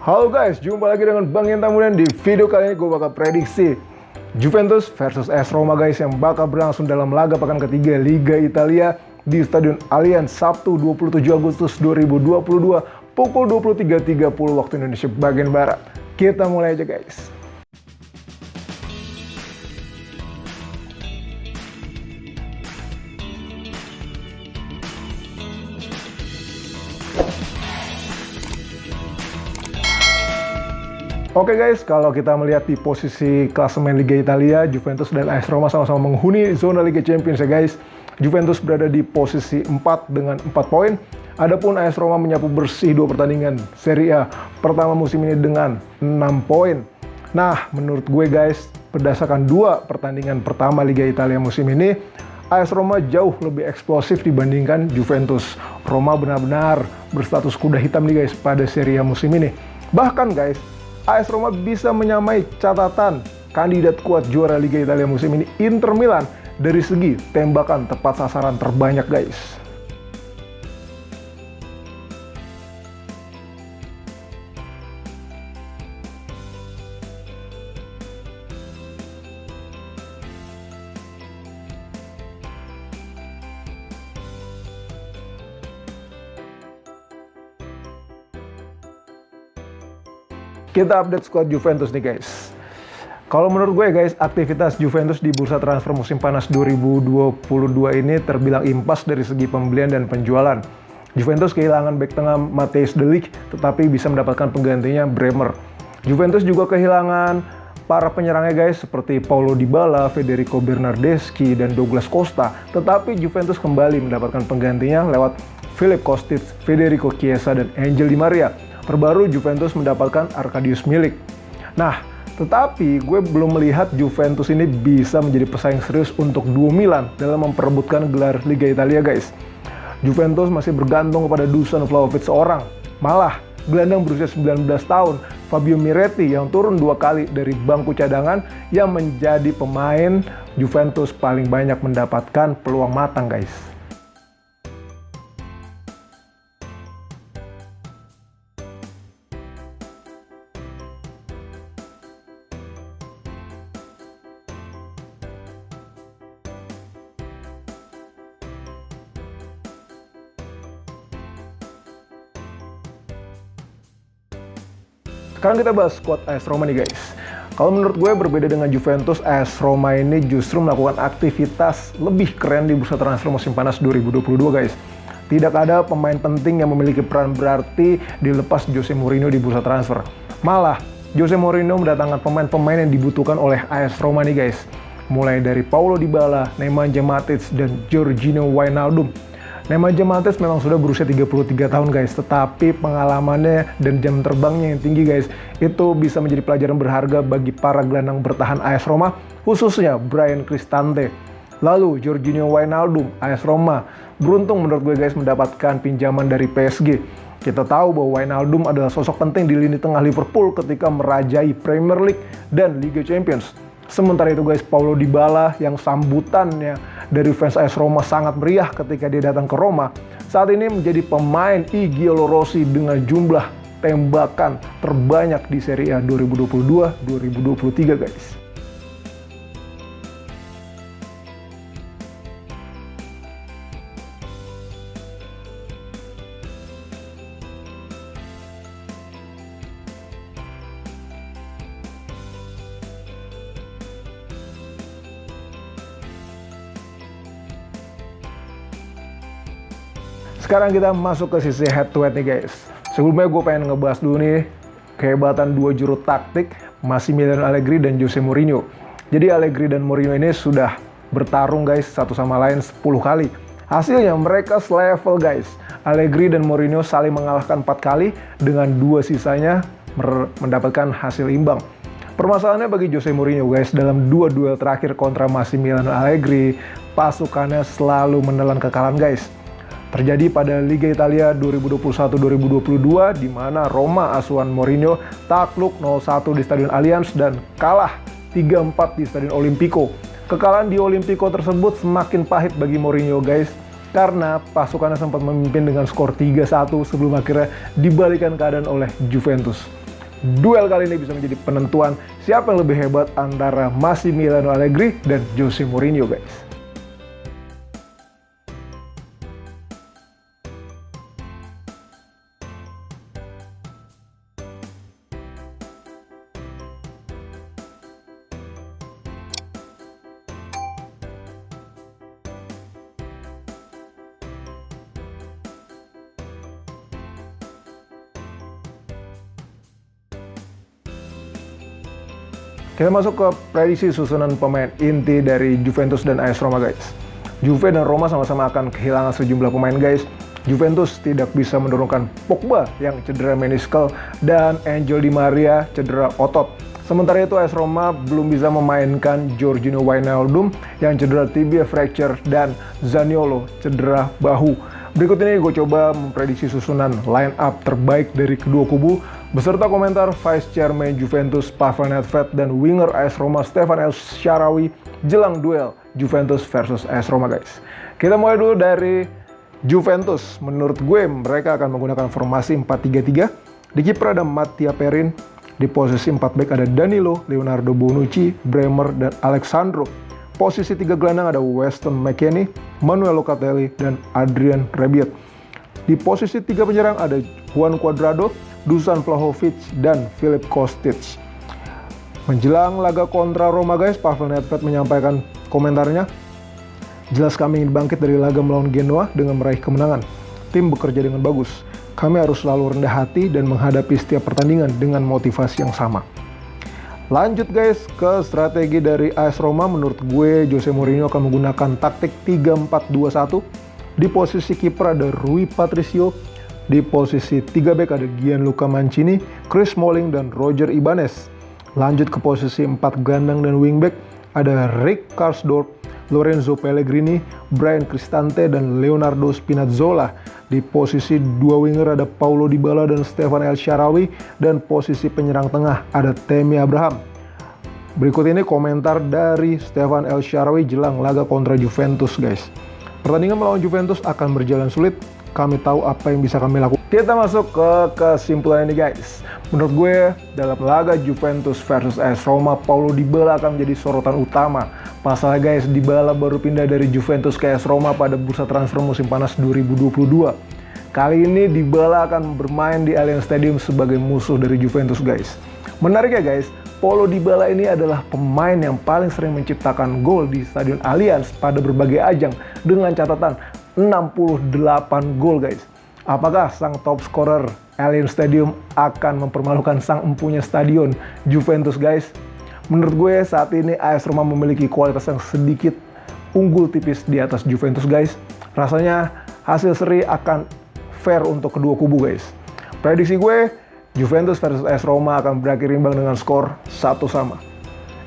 Halo guys, jumpa lagi dengan Bang Intamulian. Di video kali ini gue bakal prediksi Juventus versus AS Roma guys, yang bakal berlangsung dalam laga pekan ketiga Liga Italia di Stadion Allianz Sabtu 27 Agustus 2022 pukul 23.30 waktu Indonesia bagian Barat. Kita mulai aja guys. Oke guys, kalau kita melihat di posisi klasemen Liga Italia, Juventus dan AS Roma sama-sama menghuni zona Liga Champions ya guys. Juventus berada di posisi 4 dengan 4 poin. Adapun AS Roma menyapu bersih 2 pertandingan Serie A pertama musim ini dengan 6 poin. Nah, menurut gue guys, berdasarkan 2 pertandingan pertama Liga Italia musim ini, AS Roma jauh lebih eksplosif dibandingkan Juventus. Roma benar-benar berstatus kuda hitam nih guys pada Serie A musim ini. Bahkan guys, AS Roma bisa menyamai catatan kandidat kuat juara Liga Italia musim ini, Inter Milan, dari segi tembakan tepat sasaran terbanyak guys. Kita update squad Juventus nih guys. Kalau menurut gue guys, aktivitas Juventus di bursa transfer musim panas 2022 ini terbilang impas dari segi pembelian dan penjualan. Juventus kehilangan bek tengah Matthijs de Ligt, tetapi bisa mendapatkan penggantinya Bremer. Juventus juga kehilangan para penyerangnya guys, seperti Paulo Dybala, Federico Bernardeschi, dan Douglas Costa. Tetapi Juventus kembali mendapatkan penggantinya lewat Filip Kostic, Federico Chiesa, dan Angel Di Maria. Terbaru Juventus mendapatkan Arkadiusz Milik. Nah, tetapi gue belum melihat Juventus ini bisa menjadi pesaing serius untuk duo Milan dalam memperebutkan gelar Liga Italia guys. Juventus masih bergantung kepada Dusan Vlahovic seorang. Malah, gelandang berusia 19 tahun, Fabio Miretti, yang turun 2 kali dari bangku cadangan, yang menjadi pemain Juventus paling banyak mendapatkan peluang matang guys. Sekarang kita bahas squad AS Roma nih guys. Kalau menurut gue berbeda dengan Juventus, AS Roma ini justru melakukan aktivitas lebih keren di bursa transfer musim panas 2022 guys. Tidak ada pemain penting yang memiliki peran berarti dilepas Jose Mourinho di bursa transfer. Malah, Jose Mourinho mendatangkan pemain-pemain yang dibutuhkan oleh AS Roma nih guys. Mulai dari Paulo Dybala, Nemanja Matic, dan Georginio Wijnaldum. Nemanja Matic memang sudah berusia 33 tahun guys, tetapi pengalamannya dan jam terbangnya yang tinggi guys, itu bisa menjadi pelajaran berharga bagi para gelandang bertahan AS Roma, khususnya Bryan Cristante. Lalu Georginio Wijnaldum, AS Roma beruntung menurut gue guys mendapatkan pinjaman dari PSG. Kita tahu bahwa Wijnaldum adalah sosok penting di lini tengah Liverpool ketika merajai Premier League dan Liga Champions. Sementara itu guys, Paulo Dybala yang sambutannya dari fans AS Roma sangat meriah ketika dia datang ke Roma, saat ini menjadi pemain I Giallorossi dengan jumlah tembakan terbanyak di Serie A 2022-2023 guys. Sekarang kita masuk ke sisi head to head nih guys. Sebelumnya gue pengen ngebahas dulu nih kehebatan 2 juru taktik Massimiliano Allegri dan Jose Mourinho. Jadi Allegri dan Mourinho ini sudah bertarung guys satu sama lain 10 kali. Hasilnya mereka selevel guys. Allegri dan Mourinho saling mengalahkan 4 kali dengan 2 sisanya mendapatkan hasil imbang. Permasalahannya bagi Jose Mourinho guys, dalam 2 duel terakhir kontra Massimiliano Allegri, pasukannya selalu menelan kekalahan guys. Terjadi pada Liga Italia 2021-2022 di mana Roma asuhan Mourinho takluk 0-1 di Stadion Allianz dan kalah 3-4 di Stadion Olimpico. Kekalahan di Olimpico tersebut semakin pahit bagi Mourinho guys, karena pasukannya sempat memimpin dengan skor 3-1 sebelum akhirnya dibalikan keadaan oleh Juventus. duel kali ini bisa menjadi penentuan siapa yang lebih hebat antara Massimiliano Allegri dan Jose Mourinho guys. Kita masuk ke prediksi susunan pemain inti dari Juventus dan AS Roma guys. Juve dan Roma sama-sama akan kehilangan sejumlah pemain guys. Juventus tidak bisa menurunkan Pogba yang cedera meniskel dan Angel Di Maria cedera otot. Sementara itu AS Roma belum bisa memainkan Georginio Wijnaldum yang cedera tibia fracture dan Zaniolo cedera bahu. Berikut ini gue coba memprediksi susunan line up terbaik dari kedua kubu beserta komentar Vice Chairman Juventus Pavel Nedved dan winger AS Roma Stefan El Shaarawy jelang duel Juventus versus AS Roma guys. Kita mulai dulu dari Juventus. Menurut gue mereka akan menggunakan formasi 4-3-3. Di kiper ada Mattia Perin, di posisi 4 back ada Danilo, Leonardo Bonucci, Bremer dan Alexandro. Posisi 3 gelandang ada Weston McKennie, Manuel Locatelli, dan Adrian Rabiot. Di posisi 3 penyerang ada Juan Cuadrado, Dusan Vlahovic, dan Filip Kostic. Menjelang laga kontra Roma guys, Pavel Nedved menyampaikan komentarnya, "Jelas kami ingin bangkit dari laga melawan Genoa dengan meraih kemenangan. Tim bekerja dengan bagus. Kami harus selalu rendah hati dan menghadapi setiap pertandingan dengan motivasi yang sama." Lanjut guys ke strategi dari AS Roma. Menurut gue Jose Mourinho akan menggunakan taktik 3-4-2-1. Di posisi kiper ada Rui Patricio. Di posisi 3 back ada Gianluca Mancini, Chris Smalling, dan Roger Ibanez. Lanjut ke posisi 4 gelandang dan wingback ada Rick Karsdorp, Lorenzo Pellegrini, Bryan Cristante, dan Leonardo Spinazzola. Di posisi 2 winger ada Paulo Dybala dan Stefan El Shaarawy, dan posisi penyerang tengah ada Tammy Abraham. Berikut ini komentar dari Stefan El Shaarawy jelang laga kontra Juventus guys. "Pertandingan melawan Juventus akan berjalan sulit. Kami tahu apa yang bisa kami lakukan." Kita masuk ke kesimpulan ini guys. Menurut gue dalam laga Juventus versus AS Roma, Paulo Dybala akan menjadi sorotan utama. Pasalnya guys, Dybala baru pindah dari Juventus ke AS Roma pada bursa transfer musim panas 2022. Kali ini Dybala akan bermain di Allianz Stadium sebagai musuh dari Juventus guys. Menarik ya guys, Paulo Dybala ini adalah pemain yang paling sering menciptakan gol di Stadion Allianz pada berbagai ajang dengan catatan 68 gol guys. Apakah sang top scorer Allianz Stadium akan mempermalukan sang empunya stadion Juventus guys? Menurut gue saat ini AS Roma memiliki kualitas yang sedikit unggul tipis di atas Juventus guys. Rasanya hasil seri akan fair untuk kedua kubu guys. Prediksi gue Juventus versus AS Roma akan berakhir imbang dengan skor 1-1.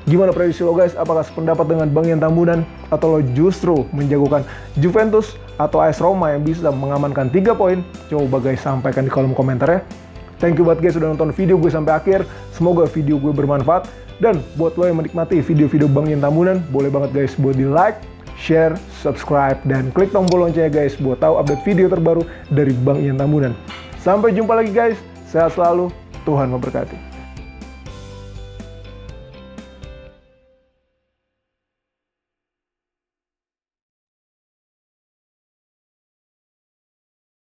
Gimana prediksi lo guys? Apakah sependapat dengan Bang Ian Tambunan? Atau lo justru menjagokan Juventus atau AS Roma yang bisa mengamankan 3 poin? Coba guys sampaikan di kolom komentar ya. Thank you buat guys sudah nonton video gue sampai akhir. Semoga video gue bermanfaat. Dan buat lo yang menikmati video-video Bang Ian Tambunan, boleh banget guys buat di like, share, subscribe, dan klik tombol loncengnya guys buat tahu update video terbaru dari Bang Ian Tambunan. Sampai jumpa lagi guys. Sehat selalu. Tuhan memberkati.